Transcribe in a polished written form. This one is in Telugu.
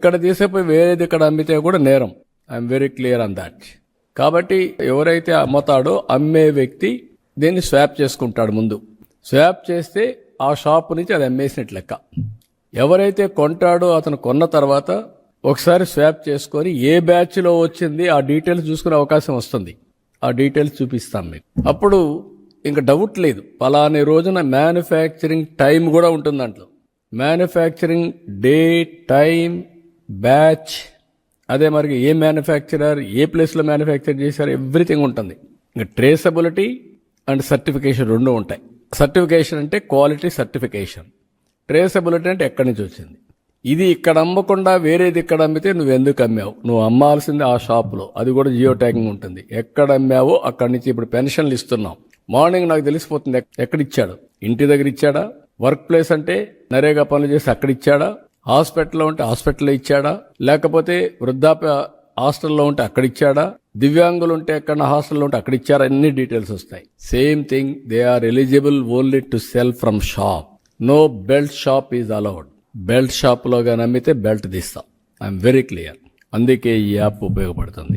ఇక్కడ తీసేపోయి వేరేది ఇక్కడ అమ్మితే కూడా నేరం. I'm very clear on that. కాబట్టి ఎవరైతే అమ్ముతాడో అమ్మే వ్యక్తి దీన్ని స్వాప్ చేసుకుంటాడు. ముందు స్వాప్ చేస్తే ఆ షాప్ నుంచి అది అమ్మేసినట్టు లెక్క. ఎవరైతే కొంటాడో అతను కొన్న తర్వాత ఒకసారి స్వాప్ చేసుకొని ఏ బ్యాచ్లో వచ్చింది ఆ డీటెయిల్స్ చూసుకునే అవకాశం వస్తుంది. ఆ డీటెయిల్స్ చూపిస్తాం మీకు. అప్పుడు ఇంకా డౌట్ లేదు. పలాని రోజున మ్యానుఫ్యాక్చరింగ్ టైం కూడా ఉంటుంది దాంట్లో. మ్యానుఫ్యాక్చరింగ్ డే, టైం, బ్యాచ్, అదే మరి ఏ మ్యానుఫ్యాక్చరర్, ఏ ప్లేస్లో మ్యానుఫ్యాక్చర్ చేశారు, ఎవ్రీథింగ్ ఉంటుంది. ఇంకా ట్రేసబిలిటీ అండ్ సర్టిఫికేషన్ రెండు ఉంటాయి. సర్టిఫికేషన్ అంటే క్వాలిటీ సర్టిఫికేషన్, ట్రేసబిలిటీ అంటే ఎక్కడి నుంచి వచ్చింది. ఇది ఇక్కడ అమ్మకుండా వేరేది ఇక్కడ అమ్మితే నువ్వు ఎందుకు అమ్మావు, నువ్వు అమ్మాల్సింది ఆ షాపులో, అది కూడా జియో ట్యాగింగ్ ఉంటుంది. ఎక్కడ అమ్మావో అక్కడి నుంచి. ఇప్పుడు పెన్షన్లు ఇస్తున్నాం, మార్నింగ్ నాకు తెలిసిపోతుంది ఎక్కడిచ్చాడు. ఇంటి దగ్గర ఇచ్చాడా, వర్క్ ప్లేస్ అంటే నరేగా పనులు చేసి అక్కడ ఇచ్చాడా, హాస్పిటల్లో ఉంటే హాస్పిటల్లో ఇచ్చాడా, లేకపోతే వృద్ధాప్య హాస్టల్లో ఉంటే అక్కడ ఇచ్చాడా, దివ్యాంగులు ఉంటే ఎక్కడ హాస్టల్లో ఉంటే అక్కడ ఇచ్చారా, అన్ని డీటెయిల్స్ వస్తాయి. Same thing, they are eligible only to sell from shop. No belt shop is allowed. Belt షాప్లో కానీ అమ్మితే బెల్ట్ తీస్తాం. I'm very clear. అందుకే ఈ యాప్ ఉపయోగపడుతుంది.